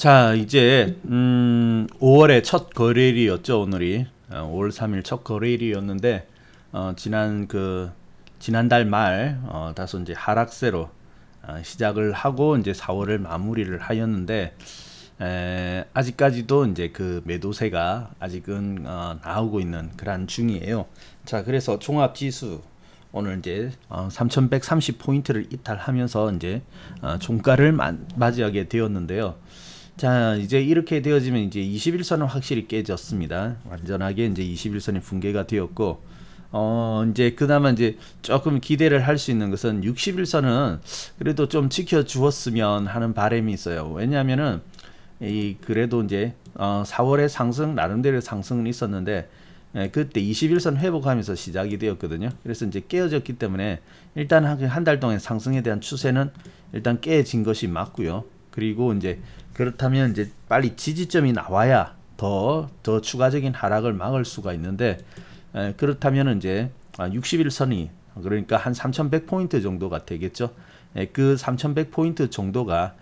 자, 이제 5월의 첫 거래일이었죠, 오늘이. 5월 3일 첫 거래일이었는데 지난달 말 다소 이제 하락세로 시작을 하고 이제 4월을 마무리를 하였는데 아직까지도 이제 그 매도세가 아직은 나오고 있는 그런 중이에요. 자, 그래서 종합 지수 오늘 이제 3130포인트를 이탈하면서 이제 종가를 맞이하게 되었는데요. 자, 이제 이렇게 되어지면 이제 21선은 확실히 깨졌습니다. 완전하게 이제 21선이 붕괴가 되었고, 이제 그나마 이제 조금 기대를 할 수 있는 것은 61선은 그래도 좀 지켜주었으면 하는 바람이 있어요. 왜냐하면은 그래도 이제 4월에 상승 나름대로 상승은 있었는데 그때 21선 회복하면서 시작이 되었거든요. 그래서 이제 깨어졌기 때문에 일단 한 달 동안 상승에 대한 추세는 일단 깨진 것이 맞고요. 그리고 이제 그렇다면 이제 빨리 지지점이 나와야 더 추가적인 하락을 막을 수가 있는데 그렇다면 이제 61선이 그러니까 한 3100포인트 정도가 되겠죠. 그 3100포인트 정도가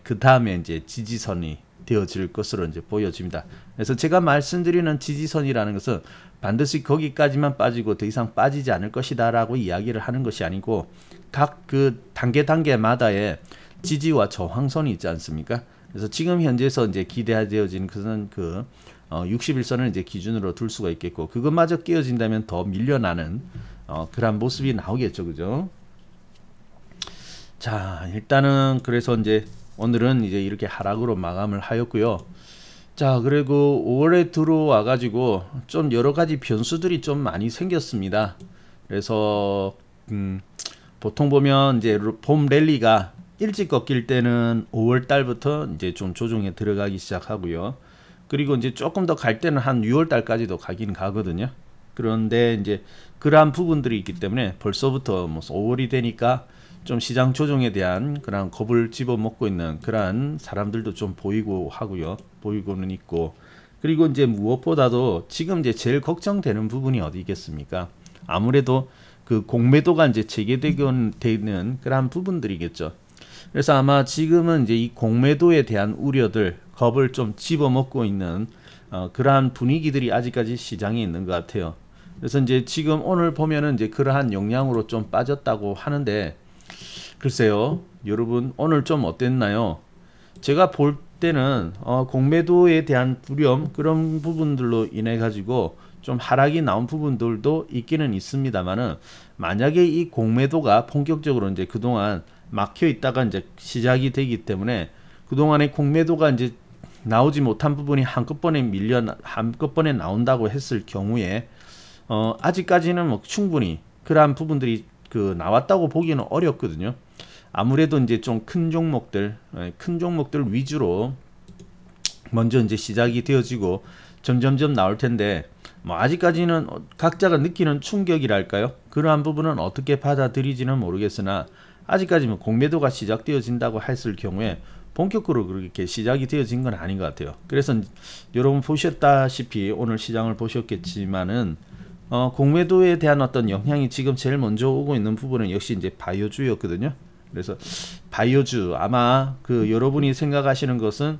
그 다음에 이제 지지선이 되어질 것으로 이제 보여집니다. 그래서 제가 말씀드리는 지지선이라는 것은 반드시 거기까지만 빠지고 더 이상 빠지지 않을 것이다라고 이야기를 하는 것이 아니고 각 그 단계마다의 지지와 저항선이 있지 않습니까? 그래서 지금 현재에서 이제 기대되어진 것은 그 61선을 이제 기준으로 둘 수가 있겠고 그것마저 깨어진다면 더 밀려나는 그런 모습이 나오겠죠, 그죠? 자, 일단은 그래서 이제 오늘은 이제 이렇게 하락으로 마감을 하였고요. 자, 그리고 5월에 들어와 가지고 좀 여러 가지 변수들이 좀 많이 생겼습니다. 그래서 보통 보면 이제 봄 랠리가 일찍 꺾일 때는 5월 달부터 이제 좀 조정에 들어가기 시작하고요. 그리고 이제 조금 더 갈 때는 한 6월 달까지도 가긴 가거든요. 그런데 이제 그러한 부분들이 있기 때문에 벌써부터 뭐 5월이 되니까 좀 시장 조정에 대한 그런 겁을 집어먹고 있는 그러한 사람들도 좀 보이고 하고요. 보이고는 있고. 그리고 이제 무엇보다도 지금 이제 제일 걱정되는 부분이 어디겠습니까? 아무래도 그 공매도가 이제 재개되는 그런 부분들이겠죠. 그래서 아마 지금은 이제 이 공매도에 대한 우려들, 겁을 좀 집어먹고 있는 그러한 분위기들이 아직까지 시장에 있는 것 같아요. 그래서 이제 지금 오늘 보면은 이제 그러한 영향으로 좀 빠졌다고 하는데 글쎄요, 여러분 오늘 좀 어땠나요? 제가 볼 때는 공매도에 대한 두려움 그런 부분들로 인해 가지고 좀 하락이 나온 부분들도 있기는 있습니다만은 만약에 이 공매도가 본격적으로 이제 그동안 막혀 있다가 이제 시작이 되기 때문에 그동안의 공매도가 이제 나오지 못한 부분이 한꺼번에 나온다고 했을 경우에 아직까지는 뭐 충분히 그러한 부분들이 그 나왔다고 보기는 어렵거든요. 아무래도 이제 좀 큰 종목들 위주로 먼저 이제 시작이 되어지고 점점점 나올 텐데 뭐 아직까지는 각자가 느끼는 충격이랄까요? 그러한 부분은 어떻게 받아들이지는 모르겠으나 아직까지 뭐 공매도가 시작되어진다고 했을 경우에 본격적으로 그렇게 시작이 되어진 건 아닌 것 같아요. 그래서 여러분 보셨다시피 오늘 시장을 보셨겠지만은 공매도에 대한 어떤 영향이 지금 제일 먼저 오고 있는 부분은 역시 이제 바이오주였거든요. 그래서 바이오주 아마 그 여러분이 생각하시는 것은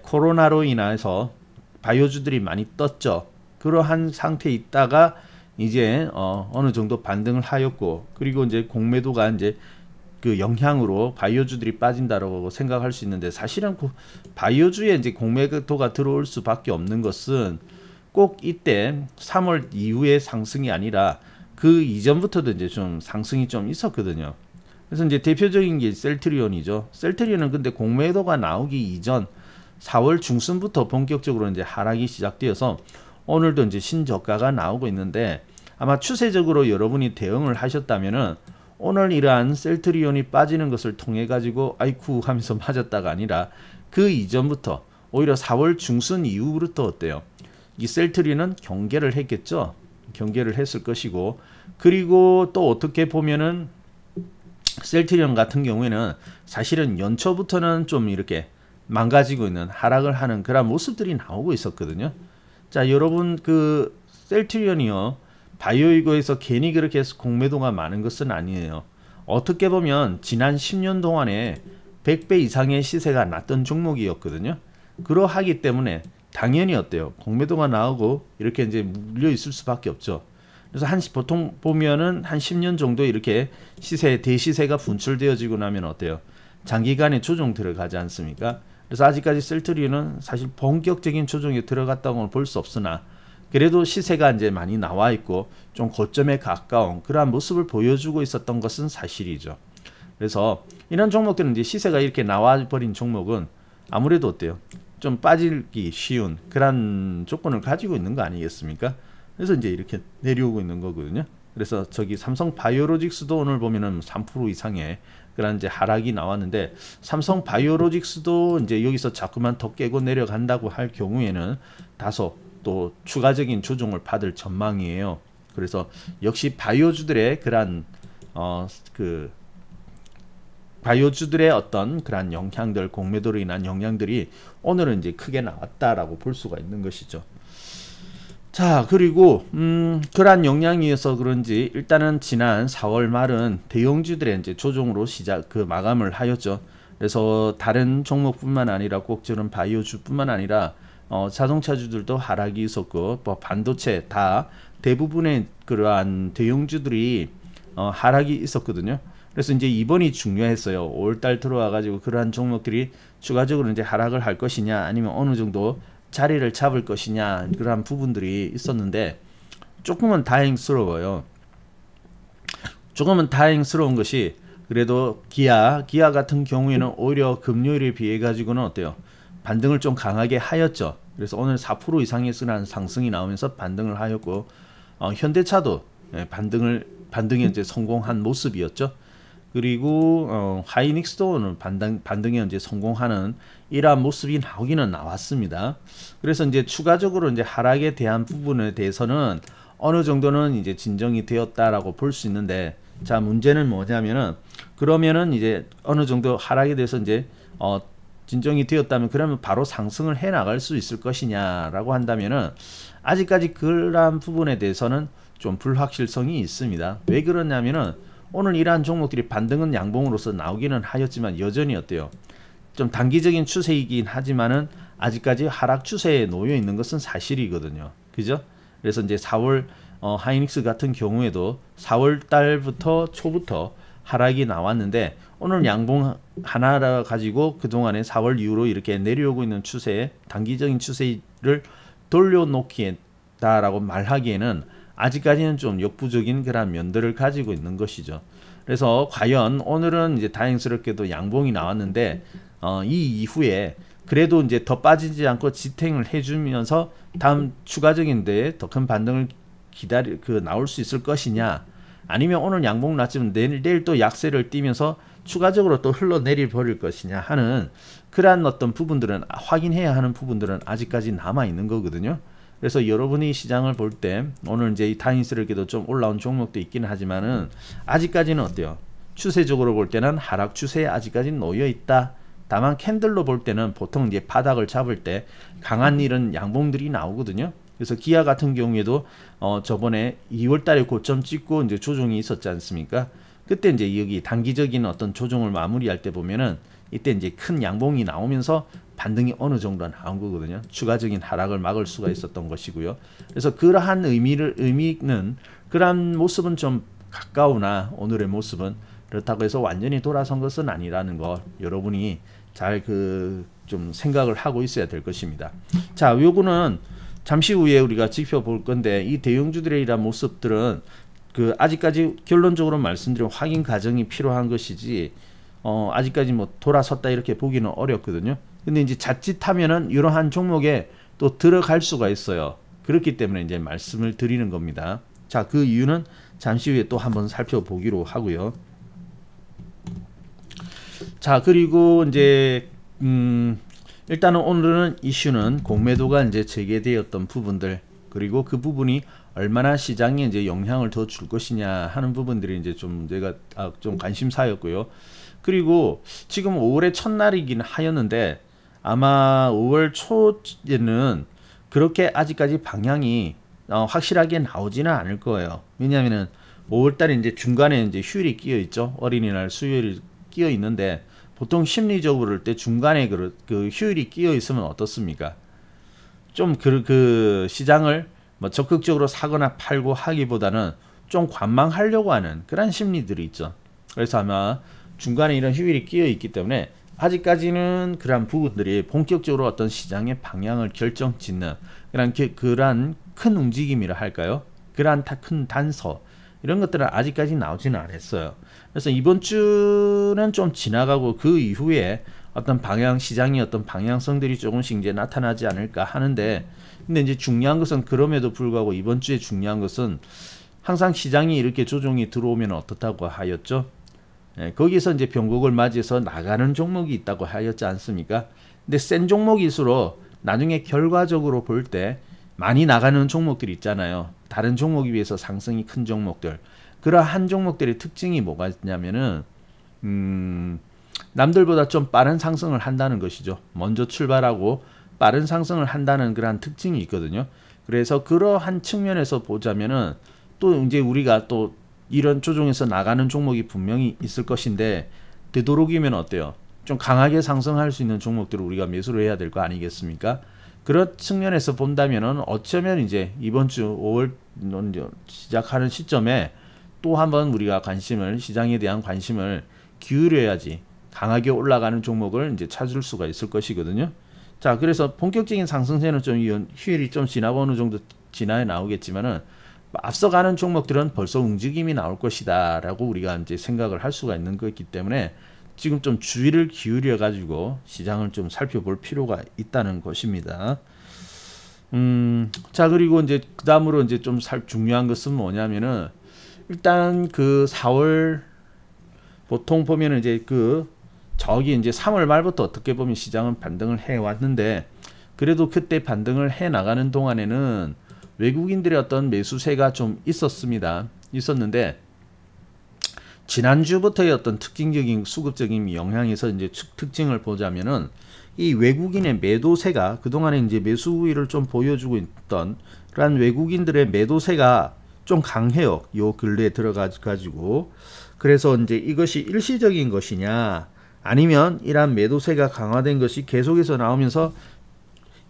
코로나로 인해서 바이오주들이 많이 떴죠. 그러한 상태에 있다가 이제 어느 정도 반등을 하였고 그리고 이제 공매도가 이제 그 영향으로 바이오주들이 빠진다라고 생각할 수 있는데 사실은 바이오주에 이제 공매도가 들어올 수밖에 없는 것은 꼭 이때 3월 이후의 상승이 아니라 그 이전부터도 이제 좀 상승이 좀 있었거든요. 그래서 이제 대표적인 게 셀트리온이죠. 셀트리온은 근데 공매도가 나오기 이전 4월 중순부터 본격적으로 이제 하락이 시작되어서 오늘도 이제 신저가가 나오고 있는데 아마 추세적으로 여러분이 대응을 하셨다면은 오늘 이러한 셀트리온이 빠지는 것을 통해 가지고 아이쿠 하면서 맞았다가 아니라 그 이전부터 오히려 4월 중순 이후부터 어때요? 이 셀트리온은 경계를 했겠죠. 경계를 했을 것이고 그리고 또 어떻게 보면은 셀트리온 같은 경우에는 사실은 연초부터는 좀 이렇게 망가지고 있는 하락을 하는 그런 모습들이 나오고 있었거든요. 자, 여러분 그 셀트리온이요. 바이오이거에서 괜히 그렇게 해서 공매도가 많은 것은 아니에요. 어떻게 보면 지난 10년 동안에 100배 이상의 시세가 났던 종목이었거든요. 그러하기 때문에 당연히 어때요? 공매도가 나오고 이렇게 이제 물려 있을 수밖에 없죠. 그래서 보통 보면은 한 10년 정도 이렇게 대시세가 분출되어지고 나면 어때요? 장기간의 조정 들어가지 않습니까? 그래서 아직까지 셀트리온은 사실 본격적인 조정에 들어갔다고는 볼 수 없으나 그래도 시세가 이제 많이 나와 있고 좀 고점에 가까운 그러한 모습을 보여주고 있었던 것은 사실이죠. 그래서 이런 종목들은 이제 시세가 이렇게 나와 버린 종목은 아무래도 어때요? 좀 빠지기 쉬운 그런 조건을 가지고 있는 거 아니겠습니까? 그래서 이제 이렇게 내려오고 있는 거거든요. 그래서 저기 삼성 바이오로직스도 오늘 보면은 3% 이상의 그런 이제 하락이 나왔는데, 삼성 바이오로직스도 이제 여기서 자꾸만 더 깨고 내려간다고 할 경우에는 다소 또 추가적인 조정을 받을 전망이에요. 그래서 역시 바이오주들의 그런 그 바이오주들의 어떤 그런 영향들, 공매도로 인한 영향들이 오늘은 이제 크게 나왔다라고 볼 수가 있는 것이죠. 자, 그리고 그러한 영향이어서 그런지 일단은 지난 4월 말은 대형주들의 이제 조정으로 마감을 하였죠. 그래서 다른 종목뿐만 아니라 꼭 저런 바이오주뿐만 아니라 자동차주들도 하락이 있었고, 뭐 반도체 다 대부분의 그러한 대형주들이 하락이 있었거든요. 그래서 이제 이번이 중요했어요. 5월달 들어와 가지고 그러한 종목들이 추가적으로 이제 하락을 할 것이냐, 아니면 어느 정도 자리를 잡을 것이냐, 그러한 부분들이 있었는데 조금은 다행스러워요. 조금은 다행스러운 것이, 그래도 기아 같은 경우에는 오히려 금요일에 비해 가지고는 어때요? 반등을 좀 강하게 하였죠. 그래서 오늘 4% 이상의 상승이 나오면서 반등을 하였고, 현대차도 반등에 이제 성공한 모습이었죠. 그리고 하이닉스도 오늘 반등에 이제 성공하는 이러한 모습이 나오기는 나왔습니다. 그래서 이제 추가적으로 이제 하락에 대한 부분에 대해서는 어느 정도는 이제 진정이 되었다라고 볼 수 있는데, 자, 문제는 뭐냐면은, 그러면은 이제 어느 정도 하락에 대해서 이제 진정이 되었다면 그러면 바로 상승을 해 나갈 수 있을 것이냐라고 한다면은, 아직까지 그러한 부분에 대해서는 좀 불확실성이 있습니다. 왜 그러냐면은 오늘 이러한 종목들이 반등은 양봉으로서 나오기는 하였지만 여전히 어때요? 좀 단기적인 추세이긴 하지만은 아직까지 하락 추세에 놓여 있는 것은 사실이거든요. 그죠? 그래서 이제 4월 하이닉스 같은 경우에도 4월 달부터 초부터 하락이 나왔는데, 오늘 양봉 하나라 가지고 그동안에 4월 이후로 이렇게 내려오고 있는 추세에 단기적인 추세를 돌려놓기다라고 말하기에는 아직까지는 좀 역부족인 그런 면들을 가지고 있는 것이죠. 그래서 과연 오늘은 이제 다행스럽게도 양봉이 나왔는데, 이 이후에 그래도 이제 더 빠지지 않고 지탱을 해주면서 다음 추가적인 데에 더 큰 반등을 나올 수 있을 것이냐, 아니면 오늘 양봉 났지만 내일 또 약세를 띠면서 추가적으로 또 흘러내릴 버릴 것이냐 하는 그러한 어떤 부분들은 확인해야 하는 부분들은 아직까지 남아 있는 거거든요. 그래서 여러분이 시장을 볼 때 오늘 이제 다행스럽게도 좀 올라온 종목도 있기는 하지만은 아직까지는 어때요? 추세적으로 볼 때는 하락 추세에 아직까지 놓여 있다. 다만 캔들로 볼 때는 보통 이제 바닥을 잡을 때 강한 이런 양봉들이 나오거든요. 그래서 기아 같은 경우에도 저번에 2월 달에 고점 찍고 이제 조정이 있었지 않습니까? 그때 이제 여기 단기적인 어떤 조정을 마무리할 때 보면은 이때 이제 큰 양봉이 나오면서 반등이 어느 정도 나온 거거든요. 추가적인 하락을 막을 수가 있었던 것이고요. 그래서 그러한 의미는 그러한 모습은 좀 가까우나 오늘의 모습은 그렇다고 해서 완전히 돌아선 것은 아니라는 거 여러분이 잘 좀 생각을 하고 있어야 될 것입니다. 자, 요거는 잠시 후에 우리가 지켜볼 건데, 이 대형주들의 이런 모습들은 아직까지 결론적으로 말씀드린 확인 과정이 필요한 것이지, 아직까지 뭐 돌아섰다 이렇게 보기는 어렵거든요. 근데 이제 자칫하면은 이러한 종목에 또 들어갈 수가 있어요. 그렇기 때문에 이제 말씀을 드리는 겁니다. 자, 그 이유는 잠시 후에 또 한번 살펴보기로 하고요. 자, 그리고 이제 일단은 오늘은 이슈는 공매도가 이제 재개되었던 부분들, 그리고 그 부분이 얼마나 시장에 이제 영향을 더 줄 것이냐 하는 부분들이 이제 좀 내가 좀 관심사였고요. 그리고 지금 5월의 첫날이긴 하였는데 아마 5월 초에는 그렇게 아직까지 방향이 확실하게 나오지는 않을 거예요. 왜냐하면은 5월달에 이제 중간에 이제 휴일이 끼어 있죠. 어린이날 수요일이 끼어 있는데 보통 심리적으로 볼 때 중간에 그 휴일이 끼어 있으면 어떻습니까? 좀 그 시장을 뭐 적극적으로 사거나 팔고 하기보다는 좀 관망하려고 하는 그런 심리들이 있죠. 그래서 아마 중간에 이런 휴일이 끼어 있기 때문에 아직까지는 그러한 부분들이 본격적으로 어떤 시장의 방향을 결정짓는 그러한 큰 움직임이라 할까요? 그러한 큰 단서 이런 것들은 아직까지 나오지는 않았어요. 그래서 이번 주는 좀 지나가고 그 이후에 어떤 방향 시장의 어떤 방향성들이 조금씩 이제 나타나지 않을까 하는데, 근데 이제 중요한 것은 그럼에도 불구하고 이번 주에 중요한 것은 항상 시장이 이렇게 조정이 들어오면 어떻다고 하였죠? 예, 거기서 이제 변곡을 맞이해서 나가는 종목이 있다고 하였지 않습니까? 근데 센 종목일수록 나중에 결과적으로 볼 때 많이 나가는 종목들이 있잖아요. 다른 종목에 비해서 상승이 큰 종목들. 그러한 종목들의 특징이 뭐가 있냐면은 남들보다 좀 빠른 상승을 한다는 것이죠. 먼저 출발하고 빠른 상승을 한다는 그러한 특징이 있거든요. 그래서 그러한 측면에서 보자면은 또 이제 우리가 또 이런 조정에서 나가는 종목이 분명히 있을 것인데, 되도록이면 어때요? 좀 강하게 상승할 수 있는 종목들을 우리가 매수를 해야 될 거 아니겠습니까? 그런 측면에서 본다면은 어쩌면 이제 이번 주 5월 시작하는 시점에 또 한번 우리가 시장에 대한 관심을 기울여야지 강하게 올라가는 종목을 이제 찾을 수가 있을 것이거든요. 자, 그래서 본격적인 상승세는 좀 휴일이 좀 지나고 어느 정도 지나야 나오겠지만은 앞서가는 종목들은 벌써 움직임이 나올 것이다 라고 우리가 이제 생각을 할 수가 있는 거기 때문에 지금 좀 주의를 기울여 가지고 시장을 좀 살펴볼 필요가 있다는 것입니다. 자, 그리고 이제 그 다음으로 이제 좀 중요한 것은 뭐냐면은 일단 그 4월 보통 보면은 이제 저기 이제 3월 말부터 어떻게 보면 시장은 반등을 해 왔는데, 그래도 그때 반등을 해 나가는 동안에는 외국인들의 어떤 매수세가 좀 있었는데 지난주부터의 어떤 특징적인 수급적인 영향에서 이제 특징을 보자면은 이 외국인의 매도세가 그동안에 이제 매수 우위를 좀 보여주고 있던 그런 외국인들의 매도세가 좀 강해요. 요 근래에 들어가 가지고. 그래서 이제 이것이 일시적인 것이냐 아니면 이러한 매도세가 강화된 것이 계속해서 나오면서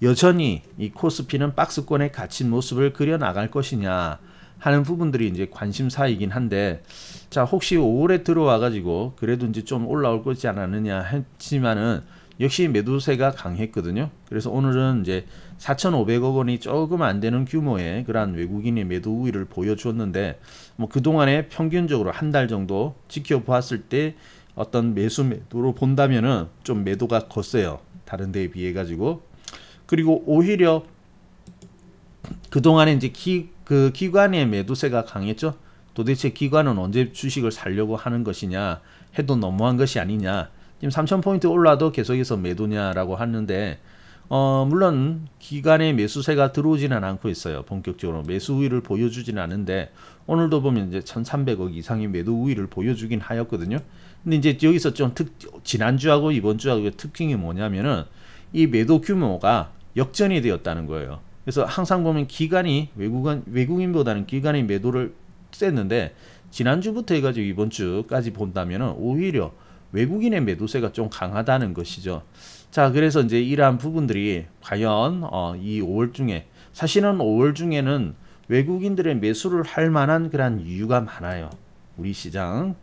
여전히 이 코스피는 박스권에 갇힌 모습을 그려 나갈 것이냐 하는 부분들이 이제 관심사이긴 한데, 자, 혹시 5월에 들어와 가지고 그래도 이제 좀 올라올 거지 않았느냐 했지만은 역시 매도세가 강했거든요. 그래서 오늘은 이제 4,500억 원이 조금 안 되는 규모의 그러한 외국인의 매도 우위를 보여주었는데, 뭐 그동안에 평균적으로 한 달 정도 지켜보았을 때 어떤 매도로 본다면은 좀 매도가 컸어요. 다른 데에 비해 가지고. 그리고 오히려 그동안에 이제 기관의 매도세가 강했죠. 도대체 기관은 언제 주식을 사려고 하는 것이냐 해도 너무한 것이 아니냐. 지금 3,000포인트 올라도 계속해서 매도냐라고 하는데, 물론 기관의 매수세가 들어오지는 않고 있어요. 본격적으로 매수 우위를 보여주지는 않는데, 오늘도 보면 이제 1,300억 이상의 매도 우위를 보여주긴 하였거든요. 근데 이제 여기서 좀 지난주하고 이번 주하고 특징이 뭐냐면은 이 매도 규모가 역전이 되었다는 거예요. 그래서 항상 보면 외국인보다는 기관의 매도를 셌는데, 지난주부터 해가지고 이번 주까지 본다면은 오히려 외국인의 매도세가 좀 강하다는 것이죠. 자, 그래서 이제 이러한 부분들이 과연 이 5월 중에, 사실은 5월 중에는 외국인들의 매수를 할 만한 그런 이유가 많아요. 우리 시장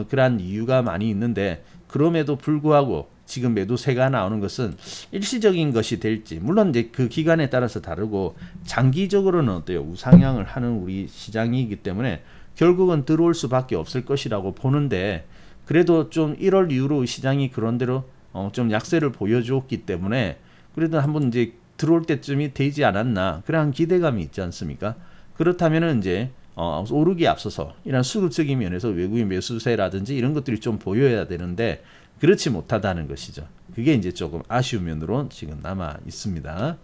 그런 이유가 많이 있는데, 그럼에도 불구하고 지금 매도세가 나오는 것은 일시적인 것이 될지, 물론 이제 그 기간에 따라서 다르고 장기적으로는 어때요? 우상향을 하는 우리 시장이기 때문에 결국은 들어올 수밖에 없을 것이라고 보는데, 그래도 좀 1월 이후로 시장이 그런대로 좀 약세를 보여주었기 때문에 그래도 한번 이제 들어올 때쯤이 되지 않았나 그런 기대감이 있지 않습니까? 그렇다면은 이제 오르기 앞서서 이런 수급적인 면에서 외국인 매수세라든지 이런 것들이 좀 보여야 되는데 그렇지 못하다는 것이죠. 그게 이제 조금 아쉬운 면으로 지금 남아 있습니다.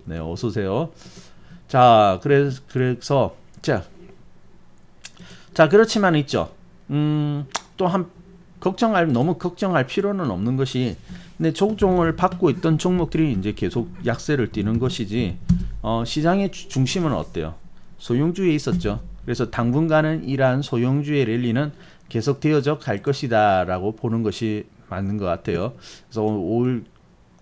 네, 어서 오세요. 자, 그래서 자, 그렇지만 있죠. 또 너무 걱정할 필요는 없는 것이, 근데 조정을 받고 있던 종목들이 이제 계속 약세를 띠는 것이지, 시장의 중심은 어때요? 소형주에 있었죠. 그래서 당분간은 이러한 소형주의 랠리는 계속 되어져 갈 것이다 라고 보는 것이 맞는 것 같아요. 그래서 올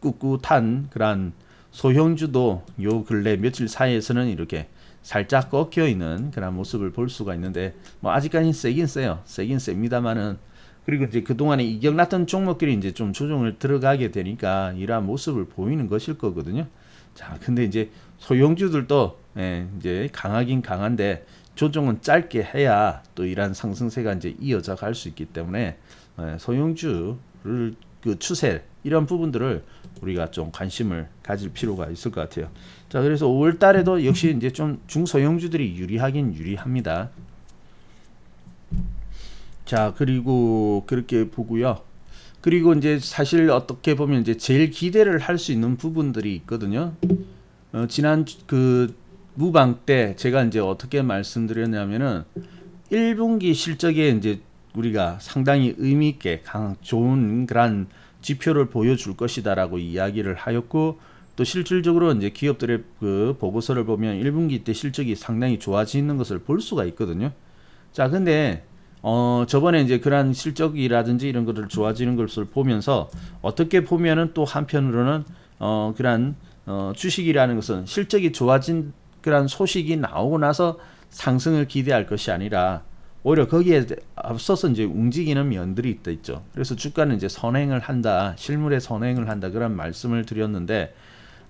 꿋꿋한 그런 소형주도 요 근래 며칠 사이에서는 이렇게 살짝 꺾여 있는 그런 모습을 볼 수가 있는데, 뭐 아직까지는 세긴 세요. 세긴 셉니다만은, 그리고 이제 그동안에 이격 났던 종목들이 이제 좀 조정을 들어가게 되니까 이러한 모습을 보이는 것일 거거든요. 자, 근데 이제 소형주들도 이제 강하긴 강한데 조정은 짧게 해야 또 이러한 상승세가 이제 이어져 갈 수 있기 때문에 소형주를 그 추세 이런 부분들을 우리가 좀 관심을 가질 필요가 있을 것 같아요. 자, 그래서 5월 달에도 역시 이제 좀 중소형주들이 유리하긴 유리합니다. 자, 그리고 그렇게 보고요. 그리고 이제 사실 어떻게 보면 이제 제일 기대를 할 수 있는 부분들이 있거든요. 지난 그 무방 때 제가 이제 어떻게 말씀드렸냐면은 1분기 실적에 이제 우리가 상당히 의미 있게 좋은 그런 지표를 보여줄 것이다라고 이야기를 하였고, 또 실질적으로 이제 기업들의 그 보고서를 보면 1분기 때 실적이 상당히 좋아지는 것을 볼 수가 있거든요. 자, 근데 저번에 이제 그러한 실적이라든지 이런 것들 좋아지는 것을 보면서 어떻게 보면은 또 한편으로는 그러한 주식이라는 것은 실적이 좋아진 그러한 소식이 나오고 나서 상승을 기대할 것이 아니라 오히려 거기에 앞서서 이제 움직이는 면들이 있죠. 그래서 주가는 이제 선행을 한다, 실물에 선행을 한다, 그런 말씀을 드렸는데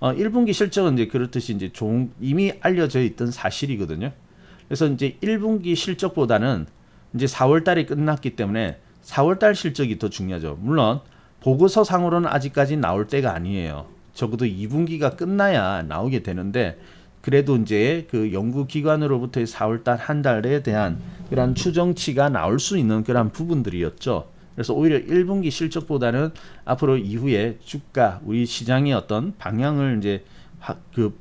1분기 실적은 이제 그렇듯이 이제 이미 알려져 있던 사실이거든요. 그래서 이제 1분기 실적보다는 이제 4월 달이 끝났기 때문에 4월 달 실적이 더 중요하죠. 물론 보고서 상으로는 아직까지 나올 때가 아니에요. 적어도 2분기가 끝나야 나오게 되는데, 그래도 이제 그 연구기관으로부터의 4월달 한 달에 대한 그런 추정치가 나올 수 있는 그런 부분들이었죠. 그래서 오히려 1분기 실적보다는 앞으로 이후에 주가, 우리 시장의 어떤 방향을 이제 그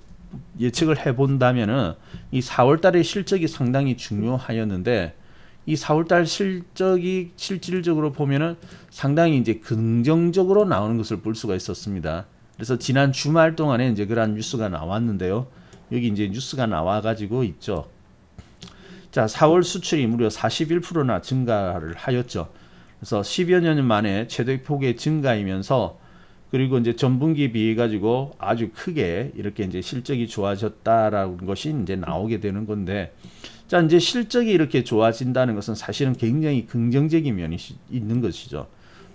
예측을 해본다면은 이 4월달의 실적이 상당히 중요하였는데, 이 4월달 실적이 실질적으로 보면은 상당히 이제 긍정적으로 나오는 것을 볼 수가 있었습니다. 그래서 지난 주말 동안에 이제 그런 뉴스가 나왔는데요. 여기 이제 뉴스가 나와가지고 있죠. 자, 4월 수출이 무려 41%나 증가를 하였죠. 그래서 10여 년 만에 최대 폭의 증가이면서, 그리고 이제 전분기 비해 가지고 아주 크게 이렇게 이제 실적이 좋아졌다라는 것이 이제 나오게 되는 건데, 자, 이제 실적이 이렇게 좋아진다는 것은 사실은 굉장히 긍정적인 면이 있는 것이죠.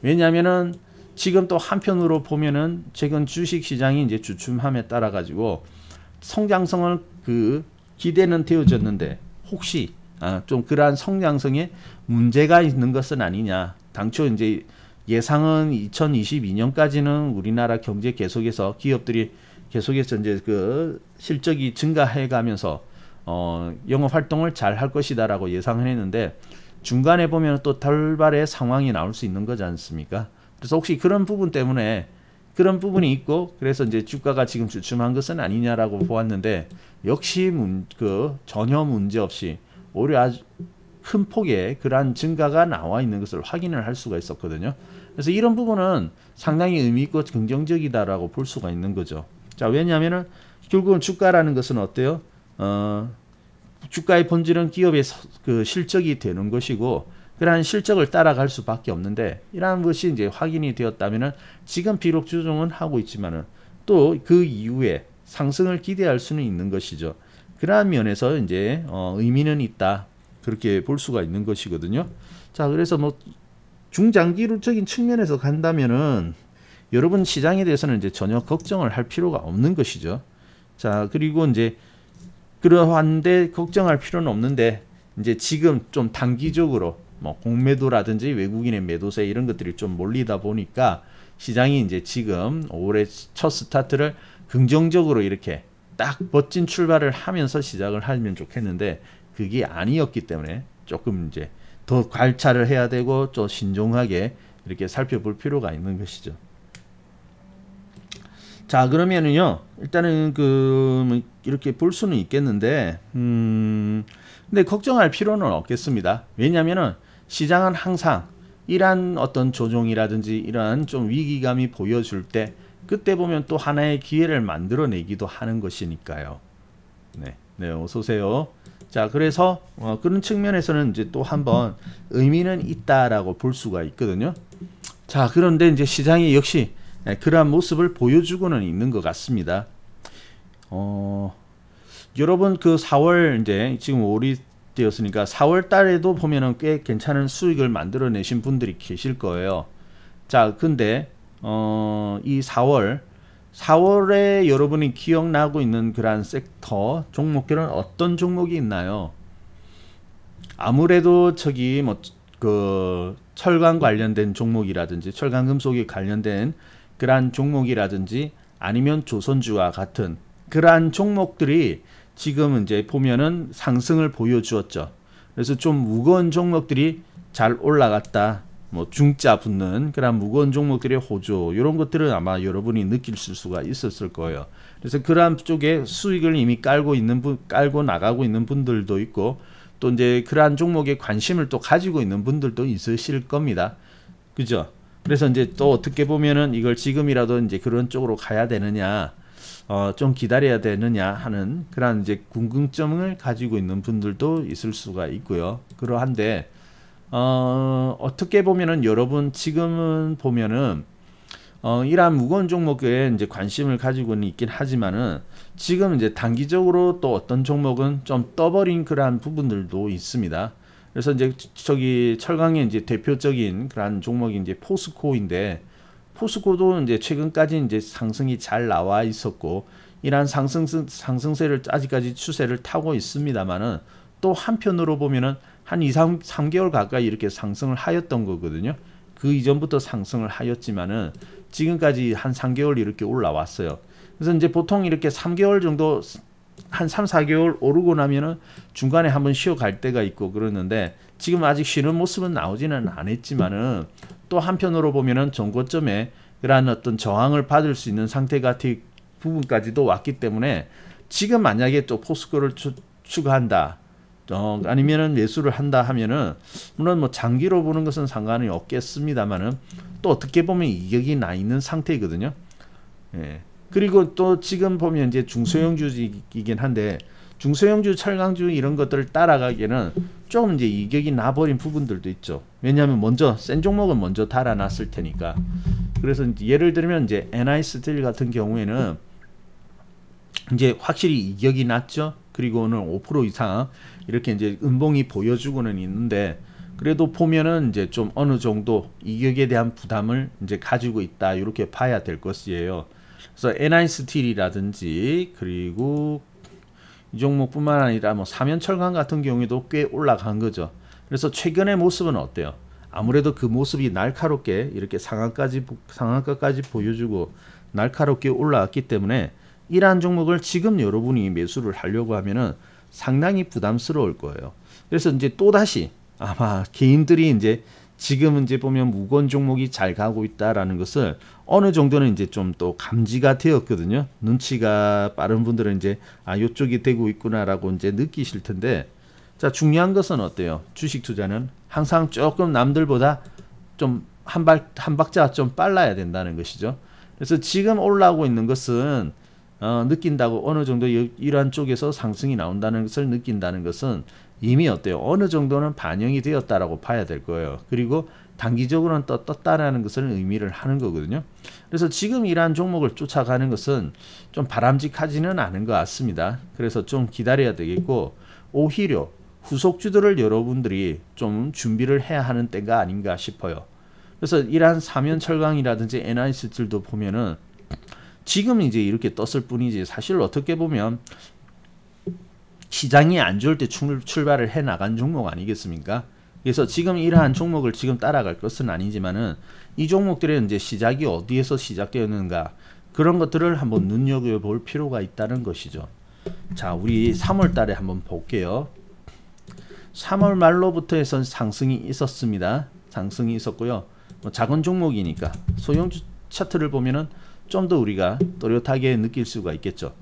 왜냐하면은 지금 또 한편으로 보면은 최근 주식 시장이 이제 주춤함에 따라 가지고 성장성을 그 기대는 되어졌는데, 혹시 좀 그러한 성장성에 문제가 있는 것은 아니냐. 당초 이제 예상은 2022년까지는 우리나라 경제 계속해서 기업들이 계속해서 이제 그 실적이 증가해 가면서 영업 활동을 잘 할 것이다라고 예상을 했는데, 중간에 보면 또 돌발의 상황이 나올 수 있는 거지 않습니까? 그래서 혹시 그런 부분 때문에 그런 부분이 있고, 그래서 이제 주가가 지금 주춤한 것은 아니냐라고 보았는데, 역시 전혀 문제 없이 오히려 아주 큰 폭의 그러한 증가가 나와 있는 것을 확인을 할 수가 있었거든요. 그래서 이런 부분은 상당히 의미 있고 긍정적이다라고 볼 수가 있는 거죠. 자, 왜냐하면은 결국은 주가라는 것은 어때요? 주가의 본질은 기업의 그 실적이 되는 것이고, 그러한 실적을 따라갈 수밖에 없는데, 이러한 것이 이제 확인이 되었다면은 지금 비록 조정은 하고 있지만은 또 그 이후에 상승을 기대할 수는 있는 것이죠. 그러한 면에서 이제 의미는 있다, 그렇게 볼 수가 있는 것이거든요. 자, 그래서 뭐 중장기적인 측면에서 간다면은 여러분 시장에 대해서는 이제 전혀 걱정을 할 필요가 없는 것이죠. 자, 그리고 이제 그러한데 걱정할 필요는 없는데, 이제 지금 좀 단기적으로 뭐 공매도라든지 외국인의 매도세 이런 것들이 좀 몰리다 보니까 시장이 이제 지금 올해 첫 스타트를 긍정적으로 이렇게 딱 멋진 출발을 하면서 시작을 하면 좋겠는데, 그게 아니었기 때문에 조금 이제 더 관찰을 해야 되고 좀 신중하게 이렇게 살펴볼 필요가 있는 것이죠. 자, 그러면은요, 일단은 이렇게 볼 수는 있겠는데, 근데 걱정할 필요는 없겠습니다. 왜냐면은 시장은 항상 이러한 어떤 조정이라든지 이러한 좀 위기감이 보여줄 때, 그때 보면 또 하나의 기회를 만들어내기도 하는 것이니까요. 네, 어서 오세요. 자, 그래서 그런 측면에서는 이제 또 한번 의미는 있다라고 볼 수가 있거든요. 자, 그런데 이제 시장이 역시 그러한 모습을 보여주고는 있는 것 같습니다. 여러분 그 4월 이제 지금 5월이 되었으니까 4월 달에도 보면은 꽤 괜찮은 수익을 만들어내신 분들이 계실 거예요. 자, 근데 이 4월에 여러분이 기억나고 있는 그러한 섹터 종목들은 어떤 종목이 있나요? 아무래도 저기 뭐 그 철강 관련된 종목이라든지 철강 금속이 관련된 그러한 종목이라든지 아니면 조선주와 같은 그러한 종목들이 지금 이제 보면은 상승을 보여주었죠. 그래서 좀 무거운 종목들이 잘 올라갔다. 뭐 중자 붙는 그런 무거운 종목들의 호조 이런 것들은 아마 여러분이 느낄 수가 있었을 거예요. 그래서 그러한 쪽에 수익을 이미 깔고 나가고 있는 분들도 있고 또 이제 그러한 종목에 관심을 또 가지고 있는 분들도 있으실 겁니다. 그죠? 그래서 이제 또 어떻게 보면은 이걸 지금이라도 이제 그런 쪽으로 가야 되느냐, 좀 기다려야 되느냐 하는 그런 이제 궁금증을 가지고 있는 분들도 있을 수가 있고요. 그러한데, 어떻게 보면은 여러분 지금은 보면은 이러한 무거운 종목에 이제 관심을 가지고는 있긴 하지만은 지금 이제 단기적으로 또 어떤 종목은 좀 떠버린 그러한 부분들도 있습니다. 그래서 이제 저기 철강의 이제 대표적인 그러한 종목이 이제 포스코인데 포스코도 이제 최근까지 이제 상승이 잘 나와 있었고 이러한 상승세를 아직까지 추세를 타고 있습니다만은 또 한편으로 보면은 한 2, 3개월 가까이 이렇게 상승을 하였던 거거든요. 그 이전부터 상승을 하였지만은 지금까지 한 3개월 이렇게 올라왔어요. 그래서 이제 보통 이렇게 3개월 정도 한 3, 4개월 오르고 나면은 중간에 한번 쉬어갈 때가 있고 그러는데 지금 아직 쉬는 모습은 나오지는 않았지만은 또 한편으로 보면은 전고점에 그러한 어떤 저항을 받을 수 있는 상태 같은 부분까지도 왔기 때문에 지금 만약에 또 포스코를 추가한다. 아니면은 매수를 한다 하면은 물론 뭐 장기로 보는 것은 상관이 없겠습니다만은 또 어떻게 보면 이격이 나 있는 상태거든요. 예. 그리고 또 지금 보면 이제 중소형주이긴 한데 중소형주, 철강주 이런 것들을 따라가기에는 조금 이제 이격이 나버린 부분들도 있죠. 왜냐하면 먼저 센 종목은 먼저 달아놨을 테니까. 그래서 예를 들면 이제 NI스틸 같은 경우에는 이제 확실히 이격이 났죠. 그리고 오늘 5% 이상 이렇게 이제 음봉이 보여주고는 있는데 그래도 보면은 이제 좀 어느 정도 이격에 대한 부담을 이제 가지고 있다 이렇게 봐야 될 것이에요. 그래서 NI스틸이라든지 그리고 이 종목뿐만 아니라 뭐 사면철강 같은 경우에도 꽤 올라간 거죠. 그래서 최근의 모습은 어때요? 아무래도 그 모습이 날카롭게 이렇게 상한가까지 보여주고 날카롭게 올라왔기 때문에 이러한 종목을 지금 여러분이 매수를 하려고 하면은 상당히 부담스러울 거예요. 그래서 이제 또다시 아마 개인들이 이제 지금 이제 보면 무거운 종목이 잘 가고 있다라는 것을 어느 정도는 이제 좀 또 감지가 되었거든요. 눈치가 빠른 분들은 이제 요쪽이 되고 있구나라고 이제 느끼실 텐데 자, 중요한 것은 어때요? 주식 투자는 항상 조금 남들보다 좀 한 박자 좀 빨라야 된다는 것이죠. 그래서 지금 올라오고 있는 것은 느낀다고 어느 정도 이러한 쪽에서 상승이 나온다는 것을 느낀다는 것은 이미 어때요? 어느 정도는 반영이 되었다라고 봐야 될 거예요. 그리고 단기적으로는 떴다라는 것을 의미를 하는 거거든요. 그래서 지금 이러한 종목을 쫓아가는 것은 좀 바람직하지는 않은 것 같습니다. 그래서 좀 기다려야 되겠고 오히려 후속주들을 여러분들이 좀 준비를 해야 하는 때가 아닌가 싶어요. 그래서 이러한 사면철강이라든지 NI스틸도 보면은 지금 이제 이렇게 떴을 뿐이지 사실 어떻게 보면 시장이 안 좋을 때 출발을 해 나간 종목 아니겠습니까? 그래서 지금 이러한 종목을 지금 따라갈 것은 아니지만은 이 종목들의 이제 시작이 어디에서 시작되었는가 그런 것들을 한번 눈여겨볼 필요가 있다는 것이죠. 자, 우리 3월 달에 한번 볼게요. 3월 말로부터 해서 상승이 있었습니다. 상승이 있었고요. 뭐 작은 종목이니까 소형주 차트를 보면은 좀 더 우리가 또렷하게 느낄 수가 있겠죠.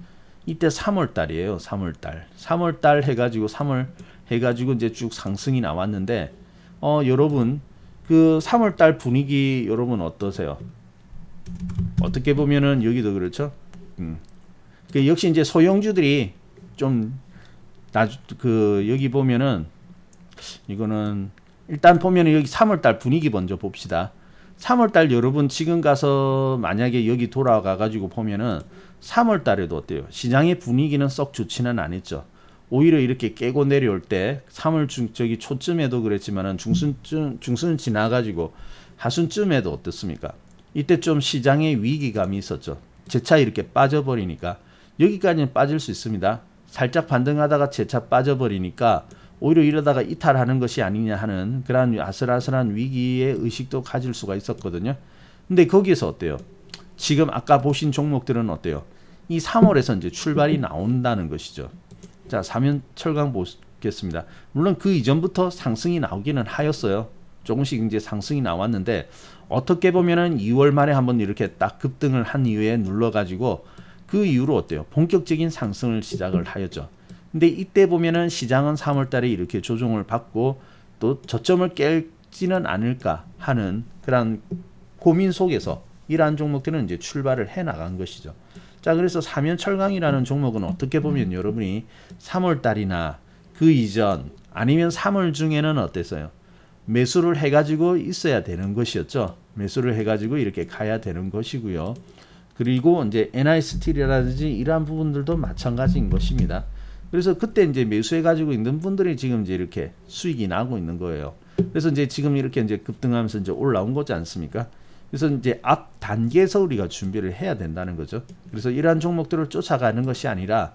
이때 3월 달이에요. 3월 달. 3월 달 해가지고 3월 해가지고 이제 쭉 상승이 나왔는데 여러분 그 3월 달 분위기 여러분 어떠세요? 어떻게 보면은 여기도 그렇죠. 그 역시 이제 소형주들이 좀 여기 보면은 이거는 일단 보면은 여기 3월 달 분위기 먼저 봅시다. 3월달 여러분 지금 가서 만약에 여기 돌아가 가지고 보면은 3월달에도 어때요? 시장의 분위기는 썩 좋지는 않았죠. 오히려 이렇게 깨고 내려올 때 3월 저기 초쯤에도 그랬지만은 중순 지나가지고 하순쯤에도 어떻습니까? 이때 좀 시장의 위기감이 있었죠. 재차 이렇게 빠져버리니까 여기까지는 빠질 수 있습니다. 살짝 반등하다가 재차 빠져버리니까 오히려 이러다가 이탈하는 것이 아니냐 하는 그런 아슬아슬한 위기의 의식도 가질 수가 있었거든요. 근데 거기에서 어때요? 지금 아까 보신 종목들은 어때요? 이 3월에서 이제 출발이 나온다는 것이죠. 자, 사면철강 보겠습니다. 물론 그 이전부터 상승이 나오기는 하였어요. 조금씩 이제 상승이 나왔는데 어떻게 보면은 2월 말에 한번 이렇게 딱 급등을 한 이후에 눌러가지고 그 이후로 어때요? 본격적인 상승을 시작을 하였죠. 근데 이때 보면은 시장은 3월 달에 이렇게 조정을 받고 또 저점을 깰지는 않을까 하는 그런 고민 속에서 이러한 종목들은 이제 출발을 해 나간 것이죠. 자, 그래서 사면철강이라는 종목은 어떻게 보면 여러분이 3월 달이나 그 이전 아니면 3월 중에는 어땠어요? 매수를 해가지고 있어야 되는 것이었죠. 매수를 해가지고 이렇게 가야 되는 것이고요. 그리고 이제 NI스틸이라든지 이러한 부분들도 마찬가지인 것입니다. 그래서 그때 이제 매수해가지고 있는 분들이 지금 이제 이렇게 수익이 나고 있는 거예요. 그래서 이제 지금 이렇게 이제 급등하면서 이제 올라온 거지 않습니까? 그래서 이제 앞 단계에서 우리가 준비를 해야 된다는 거죠. 그래서 이러한 종목들을 쫓아가는 것이 아니라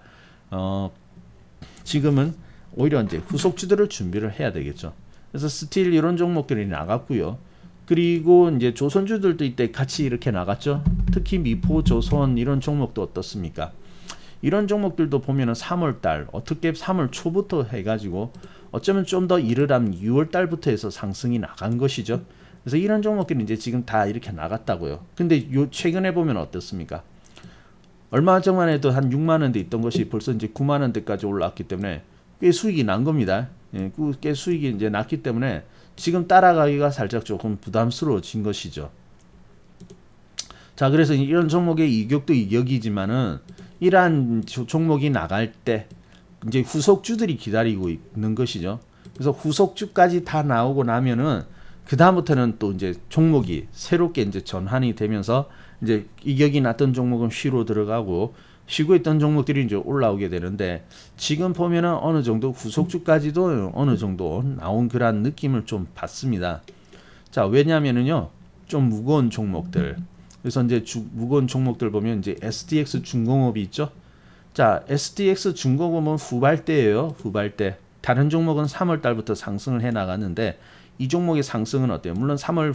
지금은 오히려 이제 후속주들을 준비를 해야 되겠죠. 그래서 스틸 이런 종목들이 나갔고요. 그리고 이제 조선주들도 이때 같이 이렇게 나갔죠. 특히 미포, 조선 이런 종목도 어떻습니까? 이런 종목들도 보면은 3월달 어떻게 3월 초부터 해가지고 어쩌면 좀 더 이르라면 6월달부터 해서 상승이 나간 것이죠. 그래서 이런 종목들이 이제 지금 다 이렇게 나갔다고요. 근데 요 최근에 보면 어떻습니까? 얼마 전만 해도 한 6만 원대 있던 것이 벌써 이제 9만 원대까지 올라왔기 때문에 꽤 수익이 난 겁니다. 예, 꽤 수익이 이제 났기 때문에 지금 따라가기가 살짝 조금 부담스러워진 것이죠. 자, 그래서 이런 종목의 이격도 이격이지만은 이러한 종목이 나갈 때 이제 후속주들이 기다리고 있는 것이죠. 그래서 후속주까지 다 나오고 나면은 그 다음부터는 또 이제 종목이 새롭게 이제 전환이 되면서 이제 이격이 났던 종목은 쉬로 들어가고 쉬고 있던 종목들이 이제 올라오게 되는데 지금 보면은 어느 정도 후속주까지도 어느 정도 나온 그런 느낌을 좀 받습니다. 자, 왜냐하면은요 좀 무거운 종목들. 그래서 이제 무거운 종목들 보면 이제 SDX 중공업이 있죠. 자, SDX 중공업은 후발대예요. 후발대. 다른 종목은 3월 달부터 상승을 해 나갔는데 이 종목의 상승은 어때요? 물론 3월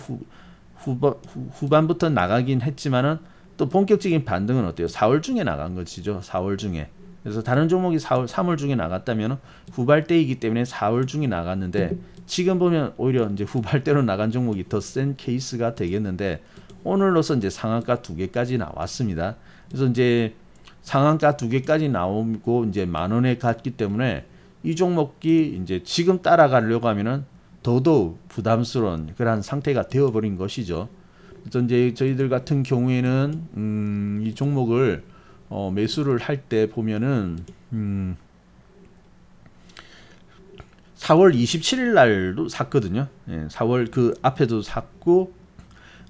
후반부터 나가긴 했지만은 또 본격적인 반등은 어때요? 4월 중에 나간 것이죠. 4월 중에. 그래서 다른 종목이 3월 중에 나갔다면 후발대이기 때문에 4월 중에 나갔는데 지금 보면 오히려 이제 후발대로 나간 종목이 더 센 케이스가 되겠는데 오늘로서 이제 상한가 2개까지 나왔습니다. 그래서 이제 상한가 2개까지 나오고 이제 만 원에 갔기 때문에 이 종목이 이제 지금 따라가려고 하면은 더더욱 부담스러운 그런 상태가 되어버린 것이죠. 그래서 이제 저희들 같은 경우에는 이 종목을 매수를 할 때 보면은 4월 27일 날도 샀거든요. 예, 4월 그 앞에도 샀고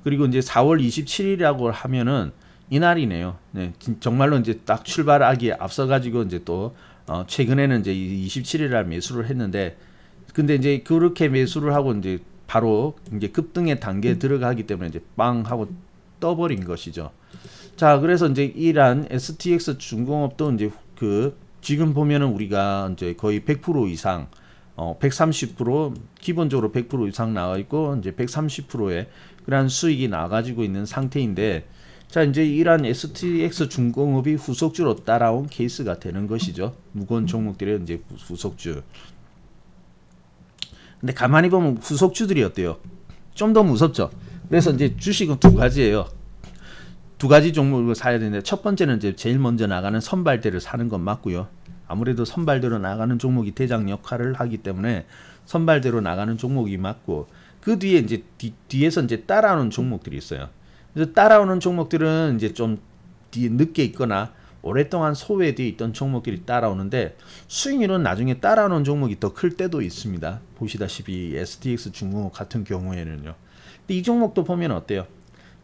그리고 이제 4월 27일이라고 하면은 이날이네요. 네, 정말로 이제 딱 출발하기에 앞서 가지고 이제 또 최근에는 이제 27일 날 매수를 했는데 근데 이제 그렇게 매수를 하고 이제 바로 이제 급등의 단계에 들어가기 때문에 이제 빵 하고 떠버린 것이죠. 자, 그래서 이제 이란 STX 중공업도 이제 그 지금 보면은 우리가 이제 거의 100% 이상 130% 기본적으로 100% 이상 나와 있고 이제 130%의 그런 수익이 나가지고 있는 상태인데 자, 이제 이란 STX 중공업이 후속주로 따라온 케이스가 되는 것이죠. 무거운 종목들의 이제 후속주. 근데 가만히 보면 후속주들이 어때요? 좀 더 무섭죠. 그래서 이제 주식은 두 가지예요. 두 가지 종목을 사야 되는데 첫 번째는 이제 제일 먼저 나가는 선발대를 사는 건 맞고요. 아무래도 선발대로 나가는 종목이 대장 역할을 하기 때문에 선발대로 나가는 종목이 맞고 그 뒤에 이제 뒤에서 이제 따라오는 종목들이 있어요. 그래서 따라오는 종목들은 이제 좀 뒤에 늦게 있거나 오랫동안 소외되어 있던 종목들이 따라오는데 수익률은 나중에 따라오는 종목이 더 클 때도 있습니다. 보시다시피 STX 중공업 같은 경우에는요. 근데 이 종목도 보면 어때요?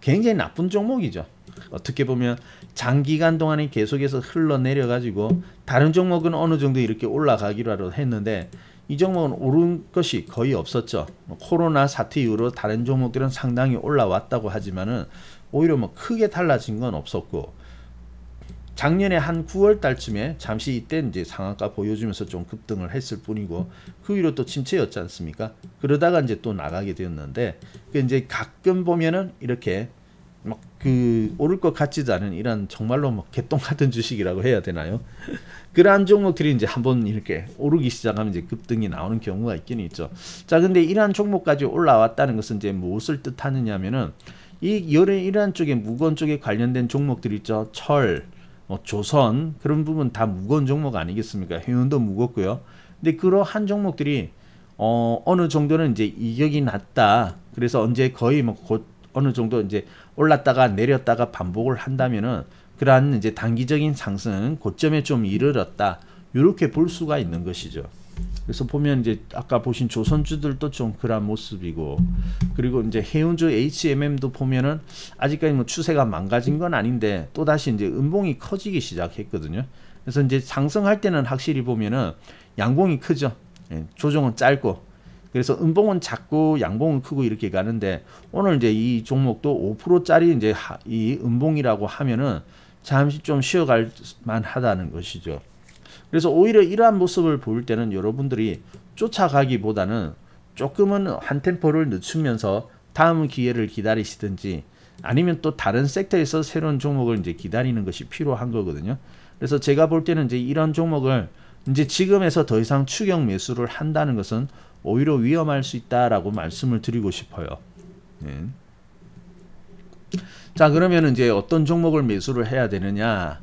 굉장히 나쁜 종목이죠. 어떻게 보면 장기간 동안에 계속해서 흘러내려 가지고 다른 종목은 어느 정도 이렇게 올라가기로 했는데 이 종목은 오른 것이 거의 없었죠. 코로나 사태 이후로 다른 종목들은 상당히 올라왔다고 하지만은 오히려 뭐 크게 달라진 건 없었고, 작년에 한 9월 달쯤에 잠시 이때 이제 상한가 보여주면서 좀 급등을 했을 뿐이고, 그 위로 또 침체였지 않습니까? 그러다가 이제 또 나가게 되었는데, 그 이제 가끔 보면은 이렇게 막 그 오를 것 같지도 않은 이런 정말로 뭐 개똥 같은 주식이라고 해야 되나요? 그러한 종목들이 이제 한번 이렇게 오르기 시작하면 이제 급등이 나오는 경우가 있긴 있죠. 자, 근데 이러한 종목까지 올라왔다는 것은 이제 무엇을 뜻하느냐면은 이러한 쪽에 무거운 쪽에 관련된 종목들 있죠. 철, 조선, 그런 부분 다 무거운 종목 아니겠습니까? 해운도 무겁고요. 근데 그러한 종목들이 어느 정도는 이제 이격이 났다. 그래서 언제 거의 뭐 곧 어느 정도 이제 올랐다가 내렸다가 반복을 한다면은 그러한 이제 단기적인 상승은 고점에 좀 이르렀다. 이렇게 볼 수가 있는 것이죠. 그래서 보면 이제 아까 보신 조선주들도 좀 그런 모습이고, 그리고 이제 해운주 HMM도 보면은 아직까지 뭐 추세가 망가진 건 아닌데 또 다시 이제 음봉이 커지기 시작했거든요. 그래서 이제 상승할 때는 확실히 보면은 양봉이 크죠. 조정은 짧고, 그래서 음봉은 작고 양봉은 크고 이렇게 가는데, 오늘 이제 이 종목도 5%짜리 이제 이 음봉이라고 하면은 잠시 좀 쉬어갈 만하다는 것이죠. 그래서 오히려 이러한 모습을 볼 때는 여러분들이 쫓아가기보다는 조금은 한 템포를 늦추면서 다음 기회를 기다리시든지, 아니면 또 다른 섹터에서 새로운 종목을 이제 기다리는 것이 필요한 거거든요. 그래서 제가 볼 때는 이제 이런 종목을 이제 지금에서 더 이상 추격 매수를 한다는 것은 오히려 위험할 수 있다라고 말씀을 드리고 싶어요. 네. 자, 그러면 이제 어떤 종목을 매수를 해야 되느냐?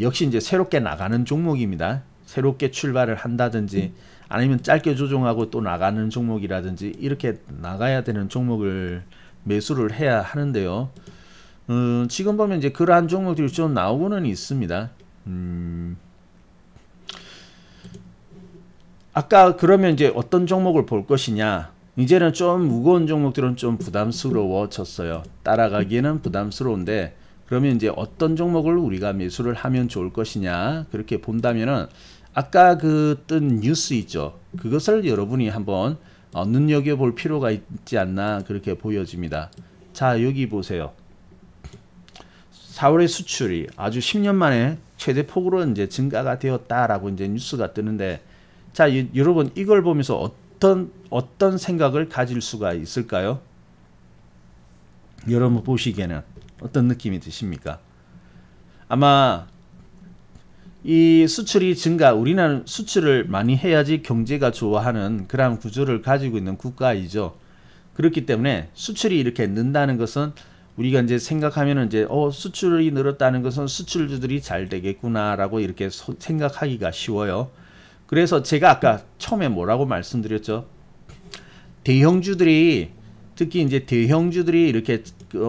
역시 이제 새롭게 나가는 종목입니다. 새롭게 출발을 한다든지 아니면 짧게 조정하고 또 나가는 종목이라든지 이렇게 나가야 되는 종목을 매수를 해야 하는데요. 지금 보면 이제 그러한 종목들이 좀 나오고는 있습니다. 아까 그러면 이제 어떤 종목을 볼 것이냐? 이제는 좀 무거운 종목들은 좀 부담스러워졌어요. 따라가기에는 부담스러운데, 그러면 이제 어떤 종목을 우리가 매수를 하면 좋을 것이냐? 그렇게 본다면은 아까 그 뜬 뉴스 있죠. 그것을 여러분이 한번 눈여겨볼 필요가 있지 않나 그렇게 보여집니다. 자, 여기 보세요. 4월의 수출이 아주 10년 만에 최대 폭으로 이제 증가가 되었다라고 이제 뉴스가 뜨는데, 자, 여러분 이걸 보면서 어떤 생각을 가질 수가 있을까요? 여러분 보시기에는 어떤 느낌이 드십니까? 아마 이 수출이 증가, 우리나라는 수출을 많이 해야지 경제가 좋아하는 그런 구조를 가지고 있는 국가이죠. 그렇기 때문에 수출이 이렇게 는다는 것은 우리가 이제 생각하면은 이제 수출이 늘었다는 것은 수출주들이 잘 되겠구나라고 이렇게 생각하기가 쉬워요. 그래서 제가 아까 처음에 뭐라고 말씀드렸죠? 대형주들이, 특히 이제 대형주들이 이렇게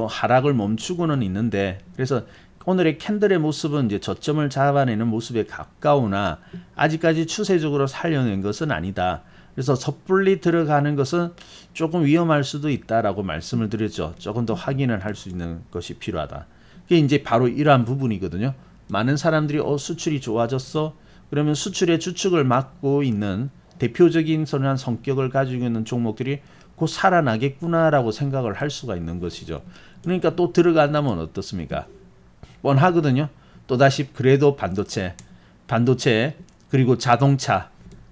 하락을 멈추고는 있는데, 그래서 오늘의 캔들의 모습은 이제 저점을 잡아내는 모습에 가까우나 아직까지 추세적으로 살려낸 것은 아니다. 그래서 섣불리 들어가는 것은 조금 위험할 수도 있다라고 말씀을 드렸죠. 조금 더 확인을 할 수 있는 것이 필요하다. 그게 이제 바로 이러한 부분이거든요. 많은 사람들이 수출이 좋아졌어? 그러면 수출의 주축을 맡고 있는 대표적인 선한 성격을 가지고 있는 종목들이 곧 살아나겠구나라고 생각을 할 수가 있는 것이죠. 그러니까 또 들어간다면 어떻습니까? 뻔하거든요. 또다시 그래도 반도체, 그리고 자동차,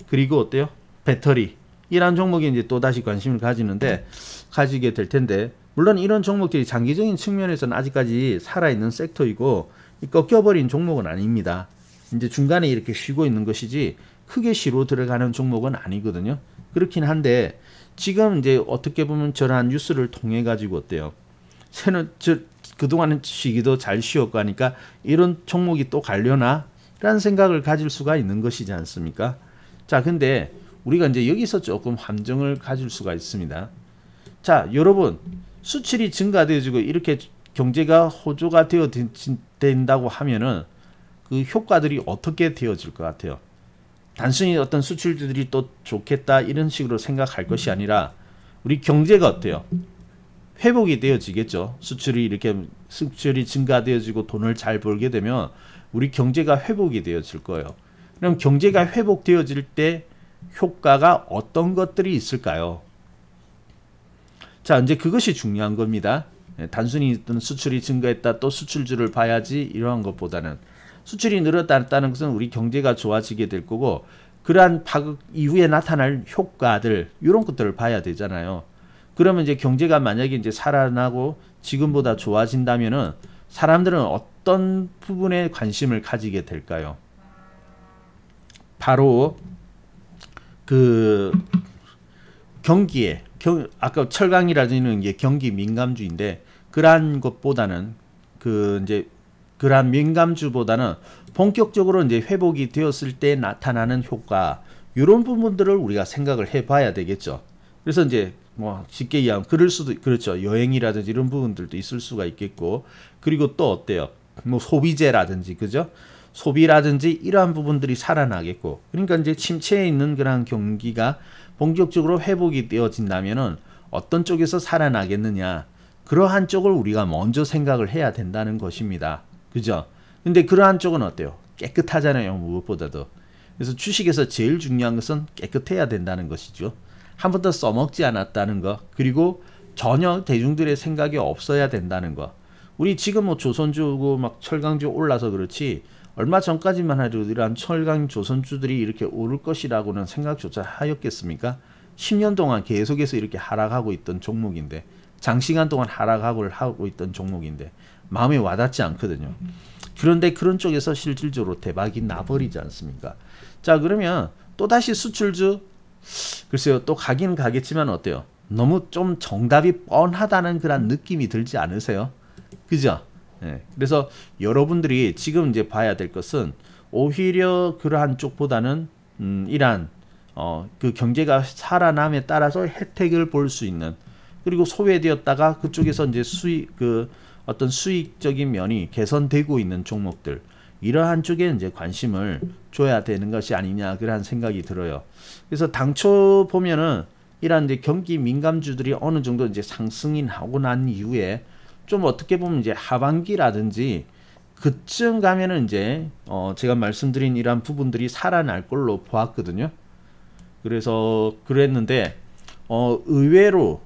그리고 어때요? 배터리, 이런 종목에 이제 또다시 관심을 가지게 될 텐데, 물론 이런 종목들이 장기적인 측면에서는 아직까지 살아있는 섹터이고 꺾여버린 종목은 아닙니다. 이제 중간에 이렇게 쉬고 있는 것이지 크게 쉬로 들어가는 종목은 아니거든요. 그렇긴 한데 지금 이제 어떻게 보면 저런 뉴스를 통해 가지고 어때요? 그동안은 쉬기도 잘 쉬었고 하니까 이런 종목이 또 가려나? 라는 생각을 가질 수가 있는 것이지 않습니까? 자, 근데 우리가 이제 여기서 조금 함정을 가질 수가 있습니다. 자, 여러분, 수출이 증가되어지고 이렇게 경제가 호조가 된다고 하면은 그 효과들이 어떻게 되어질 것 같아요? 단순히 어떤 수출들이 또 좋겠다 이런 식으로 생각할 것이 아니라 우리 경제가 어때요? 회복이 되어지겠죠. 수출이 증가되어지고 돈을 잘 벌게 되면 우리 경제가 회복이 되어질 거예요. 그럼 경제가 회복되어질 때 효과가 어떤 것들이 있을까요? 자, 이제 그것이 중요한 겁니다. 단순히 수출이 증가했다 또 수출주를 봐야지 이러한 것보다는 수출이 늘었다는 것은 우리 경제가 좋아지게 될 거고 그러한 파급 이후에 나타날 효과들 이런 것들을 봐야 되잖아요. 그러면 이제 경제가 만약에 이제 살아나고 지금보다 좋아진다면은 사람들은 어떤 부분에 관심을 가지게 될까요? 바로 그 경기에 아까 철강이라는 게 경기 민감주인데 그러한 것보다는 그러한 민감주보다는 본격적으로 이제 회복이 되었을 때 나타나는 효과 이런 부분들을 우리가 생각을 해봐야 되겠죠. 그래서 이제 뭐 쉽게 얘기하면 그럴 수도 그렇죠. 여행이라든지 이런 부분들도 있을 수가 있겠고 그리고 또 어때요? 뭐 소비재라든지 그죠? 소비라든지 이러한 부분들이 살아나겠고 그러니까 이제 침체에 있는 그런 경기가 본격적으로 회복이 되어진다면은 어떤 쪽에서 살아나겠느냐 그러한 쪽을 우리가 먼저 생각을 해야 된다는 것입니다. 그죠? 근데 그러한 쪽은 어때요? 깨끗하잖아요. 무엇보다도. 그래서 주식에서 제일 중요한 것은 깨끗해야 된다는 것이죠. 한 번도 써먹지 않았다는 거 그리고 전혀 대중들의 생각이 없어야 된다는 거. 우리 지금 뭐 조선주고 막 철강주 올라서 그렇지 얼마 전까지만 해도 이러한 철강 조선주들이 이렇게 오를 것이라고는 생각조차 하였겠습니까? 10년 동안 계속해서 이렇게 하락하고 있던 종목인데 장시간 동안 하락하고 있던 종목인데 마음에 와닿지 않거든요. 그런데 그런 쪽에서 실질적으로 대박이 나버리지 않습니까? 자 그러면 또다시 수출주 글쎄요 또 가긴 가겠지만 어때요? 너무 좀 정답이 뻔하다는 그런 느낌이 들지 않으세요? 그죠? 네. 그래서 여러분들이 지금 이제 봐야 될 것은 오히려 그러한 쪽보다는 이러한 그 경제가 살아남에 따라서 혜택을 볼 수 있는 그리고 소외되었다가 그쪽에서 이제 어떤 수익적인 면이 개선되고 있는 종목들 이러한 쪽에 이제 관심을 줘야 되는 것이 아니냐 그런 생각이 들어요. 그래서 당초 보면은 이러한 이제 경기 민감주들이 어느 정도 이제 상승이 나고 난 이후에 좀 어떻게 보면 이제 하반기라든지 그쯤 가면은 이제 제가 말씀드린 이러한 부분들이 살아날 걸로 보았거든요. 그래서 그랬는데 의외로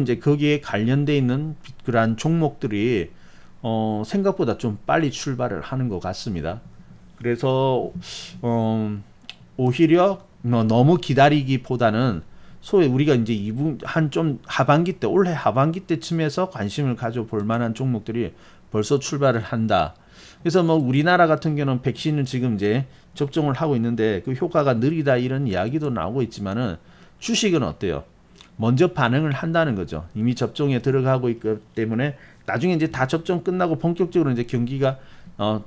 이제 거기에 관련돼 있는 그러한 종목들이 생각보다 좀 빨리 출발을 하는 것 같습니다. 그래서 오히려 너무 기다리기보다는 소위 우리가 이제 한 좀 하반기 때 올해 하반기 때쯤에서 관심을 가져볼 만한 종목들이 벌써 출발을 한다. 그래서 뭐 우리나라 같은 경우는 백신을 지금 이제 접종을 하고 있는데 그 효과가 느리다 이런 이야기도 나오고 있지만은 주식은 어때요? 먼저 반응을 한다는 거죠. 이미 접종에 들어가고 있기 때문에 나중에 이제 다 접종 끝나고 본격적으로 이제 경기가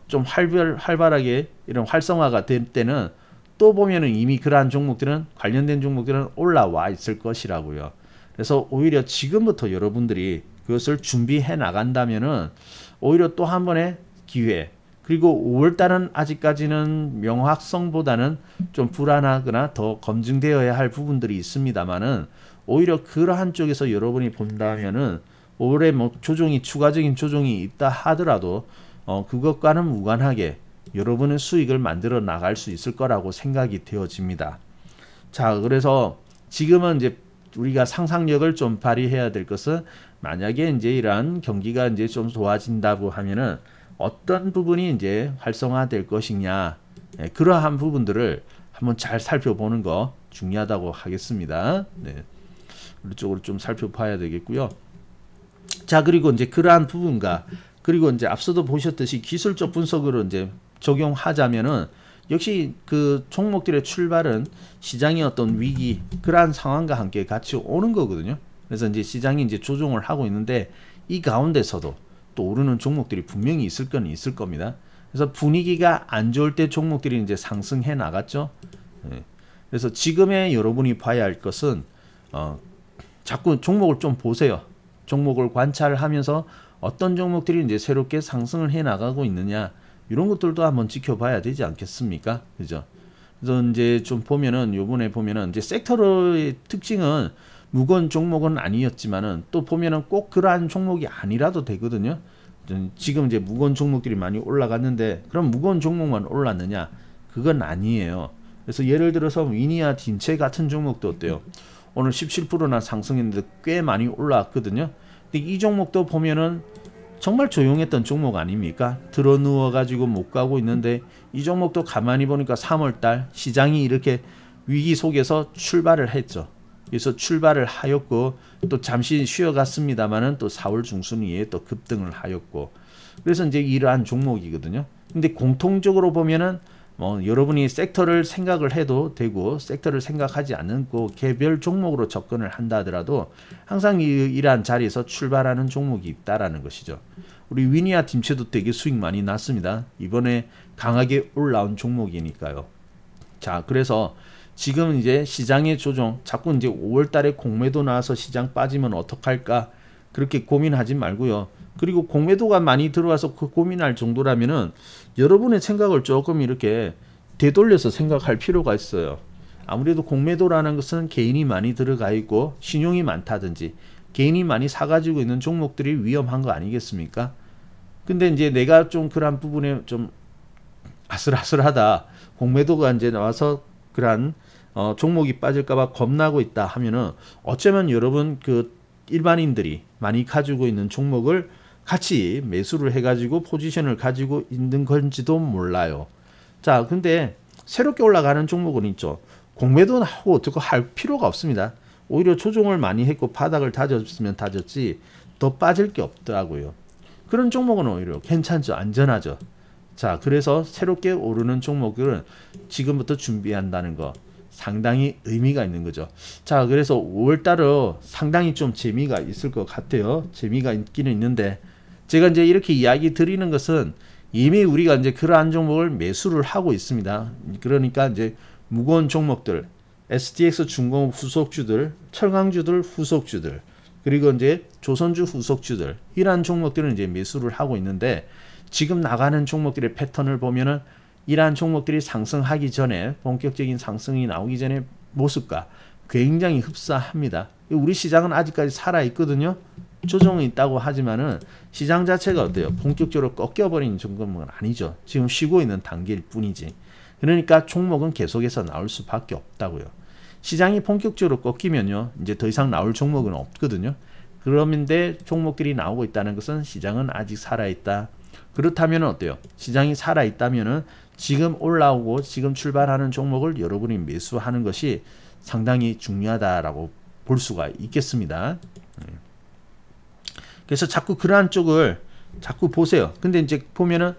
좀 활발하게 이런 활성화가 될 때는 또 보면은 이미 그러한 종목들은 관련된 종목들은 올라와 있을 것이라고요. 그래서 오히려 지금부터 여러분들이 그것을 준비해 나간다면은 오히려 또 한 번의 기회 그리고 5월달은 아직까지는 명확성보다는 좀 불안하거나 더 검증되어야 할 부분들이 있습니다만은 오히려 그러한 쪽에서 여러분이 본다면은 올해 뭐 추가적인 조정이 있다 하더라도 그것과는 무관하게 여러분의 수익을 만들어 나갈 수 있을 거라고 생각이 되어집니다. 자, 그래서 지금은 이제 우리가 상상력을 좀 발휘해야 될 것은 만약에 이제 이러한 경기가 이제 좀 좋아진다고 하면은 어떤 부분이 이제 활성화될 것이냐, 네, 그러한 부분들을 한번 잘 살펴보는 거 중요하다고 하겠습니다. 네. 이쪽으로 좀 살펴봐야 되겠고요. 자, 그리고 이제 그러한 부분과 그리고 이제 앞서도 보셨듯이 기술적 분석으로 이제 적용하자면은 역시 그 종목들의 출발은 시장의 어떤 위기 그러한 상황과 함께 같이 오는 거거든요. 그래서 이제 시장이 이제 조정을 하고 있는데 이 가운데서도 또 오르는 종목들이 분명히 있을 건 있을 겁니다. 그래서 분위기가 안 좋을 때 종목들이 이제 상승해 나갔죠. 네. 그래서 지금의 여러분이 봐야 할 것은 자꾸 종목을 좀 보세요. 종목을 관찰하면서 어떤 종목들이 이제 새롭게 상승을 해 나가고 있느냐 이런 것들도 한번 지켜봐야 되지 않겠습니까? 그죠? 그래서 이제 좀 보면은 요번에 보면은 이제 섹터의 특징은 무거운 종목은 아니었지만은 또 보면은 꼭 그러한 종목이 아니라도 되거든요. 지금 이제 무거운 종목들이 많이 올라갔는데 그럼 무거운 종목만 올랐느냐? 그건 아니에요. 그래서 예를 들어서 위니아 딘체 같은 종목도 어때요? 오늘 17%나 상승했는데 꽤 많이 올라왔거든요. 근데 이 종목도 보면은 정말 조용했던 종목 아닙니까? 들어 누워 가지고 못 가고 있는데 이 종목도 가만히 보니까 3월달 시장이 이렇게 위기 속에서 출발을 했죠. 그래서 출발을 하였고 또 잠시 쉬어갔습니다만은 또 4월 중순위에 또 급등을 하였고 그래서 이제 이러한 종목이거든요. 근데 공통적으로 보면은 여러분이 섹터를 생각을 해도 되고 섹터를 생각하지 않고 개별 종목으로 접근을 한다 하더라도 항상 이러한 자리에서 출발하는 종목이 있다라는 것이죠. 우리 위니아 딤체도 되게 수익 많이 났습니다. 이번에 강하게 올라온 종목이니까요. 자, 그래서 지금 이제 시장의 조정, 자꾸 이제 5월 달에 공매도 나와서 시장 빠지면 어떡할까? 그렇게 고민하지 말고요. 그리고 공매도가 많이 들어와서 그 고민할 정도라면은 여러분의 생각을 조금 이렇게 되돌려서 생각할 필요가 있어요. 아무래도 공매도라는 것은 개인이 많이 들어가 있고 신용이 많다든지 개인이 많이 사가지고 있는 종목들이 위험한 거 아니겠습니까? 근데 이제 내가 좀 그런 부분에 좀 아슬아슬하다. 공매도가 이제 나와서 그러한 종목이 빠질까봐 겁나고 있다 하면은 어쩌면 여러분 그 일반인들이 많이 가지고 있는 종목을 같이 매수를 해가지고 포지션을 가지고 있는 건지도 몰라요. 자, 근데 새롭게 올라가는 종목은 있죠. 공매도 하고 어떻게 할 필요가 없습니다. 오히려 조정을 많이 했고 바닥을 다졌으면 다졌지 더 빠질 게 없더라고요. 그런 종목은 오히려 괜찮죠. 안전하죠. 자, 그래서 새롭게 오르는 종목들은 지금부터 준비한다는 거 상당히 의미가 있는 거죠. 자, 그래서 5월달은 상당히 좀 재미가 있을 것 같아요. 재미가 있기는 있는데 제가 이제 이렇게 이야기 드리는 것은 이미 우리가 이제 그러한 종목을 매수를 하고 있습니다. 그러니까 이제 무거운 종목들, STX 중공업 후속주들, 철강주들 후속주들, 그리고 이제 조선주 후속주들 이러한 종목들은 이제 매수를 하고 있는데 지금 나가는 종목들의 패턴을 보면은 이러한 종목들이 상승하기 전에 본격적인 상승이 나오기 전에 모습과 굉장히 흡사합니다. 우리 시장은 아직까지 살아 있거든요. 조정이 있다고 하지만은 시장 자체가 어때요? 본격적으로 꺾여버린 정도는 아니죠. 지금 쉬고 있는 단계일 뿐이지. 그러니까 종목은 계속해서 나올 수밖에 없다고요. 시장이 본격적으로 꺾이면요, 이제 더 이상 나올 종목은 없거든요. 그런데 종목들이 나오고 있다는 것은 시장은 아직 살아 있다. 그렇다면 어때요? 시장이 살아 있다면은 지금 올라오고 지금 출발하는 종목을 여러분이 매수하는 것이 상당히 중요하다라고 볼 수가 있겠습니다. 그래서 자꾸 그러한 쪽을 자꾸 보세요. 근데 이제 보면은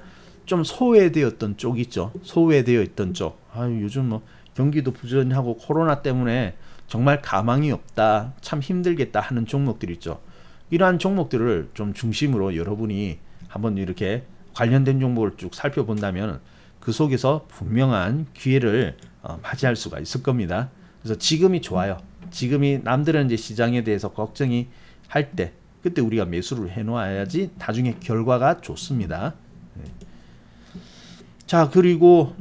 좀 소외되었던 쪽 있죠. 소외되어 있던 쪽. 요즘 뭐 경기도 부진하고 코로나 때문에 정말 가망이 없다. 참 힘들겠다 하는 종목들 있죠. 이러한 종목들을 좀 중심으로 여러분이 한번 이렇게 관련된 종목을 쭉 살펴본다면 그 속에서 분명한 기회를 맞이할 수가 있을 겁니다. 그래서 지금이 좋아요. 지금이 남들은 이제 시장에 대해서 걱정이 할 때 그때 우리가 매수를 해놓아야지 나중에 결과가 좋습니다. 자, 그리고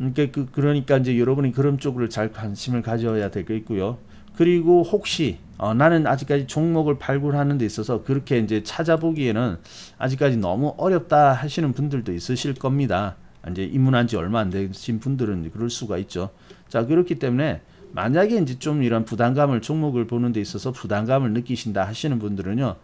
그러니까 이제 여러분이 그런 쪽으로 잘 관심을 가져야 되겠고요. 그리고 혹시 나는 아직까지 종목을 발굴하는 데 있어서 그렇게 이제 찾아보기에는 아직까지 너무 어렵다 하시는 분들도 있으실 겁니다. 이제 입문한 지 얼마 안 되신 분들은 그럴 수가 있죠. 자, 그렇기 때문에 만약에 이제 좀 이런 부담감을 종목을 보는 데 있어서 부담감을 느끼신다 하시는 분들은요.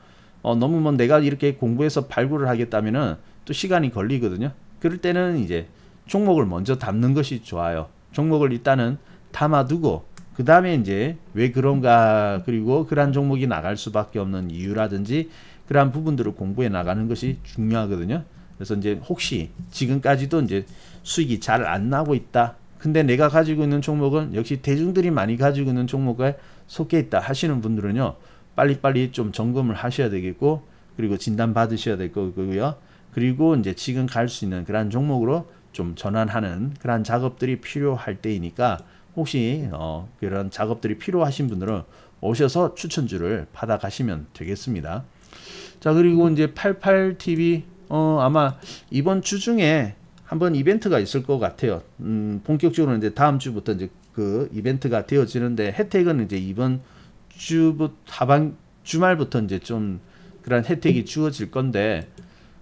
너무 뭐 내가 이렇게 공부해서 발굴을 하겠다면은 또 시간이 걸리거든요. 그럴 때는 이제 종목을 먼저 담는 것이 좋아요. 종목을 일단은 담아두고 그 다음에 이제 왜 그런가 그리고 그러한 종목이 나갈 수밖에 없는 이유라든지 그러한 부분들을 공부해 나가는 것이 중요하거든요. 그래서 이제 혹시 지금까지도 이제 수익이 잘 안 나고 있다. 근데 내가 가지고 있는 종목은 역시 대중들이 많이 가지고 있는 종목에 속해 있다 하시는 분들은요. 빨리빨리 좀 점검을 하셔야 되겠고 그리고 진단 받으셔야 될 거고요. 그리고 이제 지금 갈 수 있는 그러한 종목으로 좀 전환하는 그러한 작업들이 필요할 때이니까 혹시 그런 작업들이 필요하신 분들은 오셔서 추천주를 받아 가시면 되겠습니다. 자, 그리고 이제 88TV 아마 이번 주 중에 한번 이벤트가 있을 것 같아요. 본격적으로 이제 다음 주부터 이제 그 이벤트가 되어지는데 혜택은 이제 이번 하반 주말부터 이제 좀 그런 혜택이 주어질 건데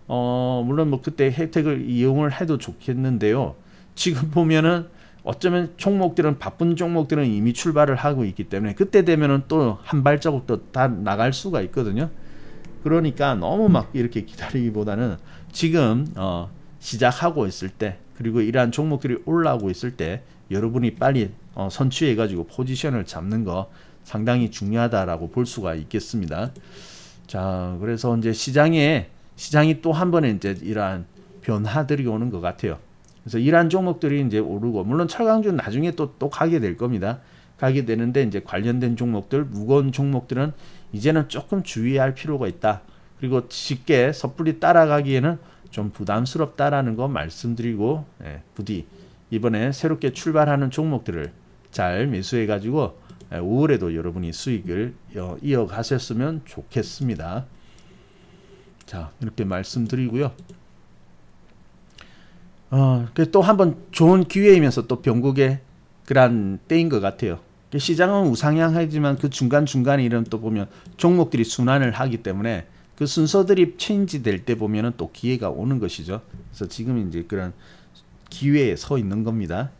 물론 뭐 그때 혜택을 이용을 해도 좋겠는데요. 지금 보면은 어쩌면 종목들은 바쁜 종목들은 이미 출발을 하고 있기 때문에 그때 되면은 또 한 발자국 더 다 나갈 수가 있거든요. 그러니까 너무 막 이렇게 기다리기보다는 지금 시작하고 있을 때 그리고 이러한 종목들이 올라오고 있을 때 여러분이 빨리 선취해 가지고 포지션을 잡는 거 상당히 중요하다라고 볼 수가 있겠습니다. 자, 그래서 이제 시장이 또 한 번에 이제 이러한 변화들이 오는 것 같아요. 그래서 이러한 종목들이 이제 오르고 물론 철강주 나중에 또 가게 될 겁니다. 가게 되는데 이제 관련된 종목들, 무거운 종목들은 이제는 조금 주의할 필요가 있다. 그리고 쉽게 섣불리 따라가기에는 좀 부담스럽다라는 거 말씀드리고 부디 이번에 새롭게 출발하는 종목들을 잘 매수해 가지고 5월에도 여러분이 수익을 이어가셨으면 좋겠습니다. 자, 이렇게 말씀드리고요. 또 한번 좋은 기회이면서 또 변곡의 그런 때인 것 같아요. 시장은 우상향하지만 그 중간중간에 이런 또 보면 종목들이 순환을 하기 때문에 그 순서들이 체인지 될 때 보면은 또 기회가 오는 것이죠. 그래서 지금 이제 그런 기회에 서 있는 겁니다.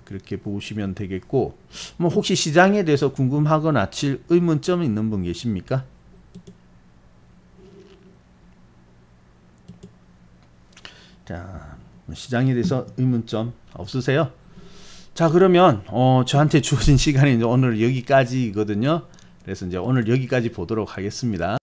그렇게 보시면 되겠고, 뭐 혹시 시장에 대해서 궁금하거나 의문점이 있는 분 계십니까? 자, 시장에 대해서 의문점 없으세요? 자, 그러면 저한테 주어진 시간이 이제 오늘 여기까지거든요. 그래서 이제 오늘 여기까지 보도록 하겠습니다.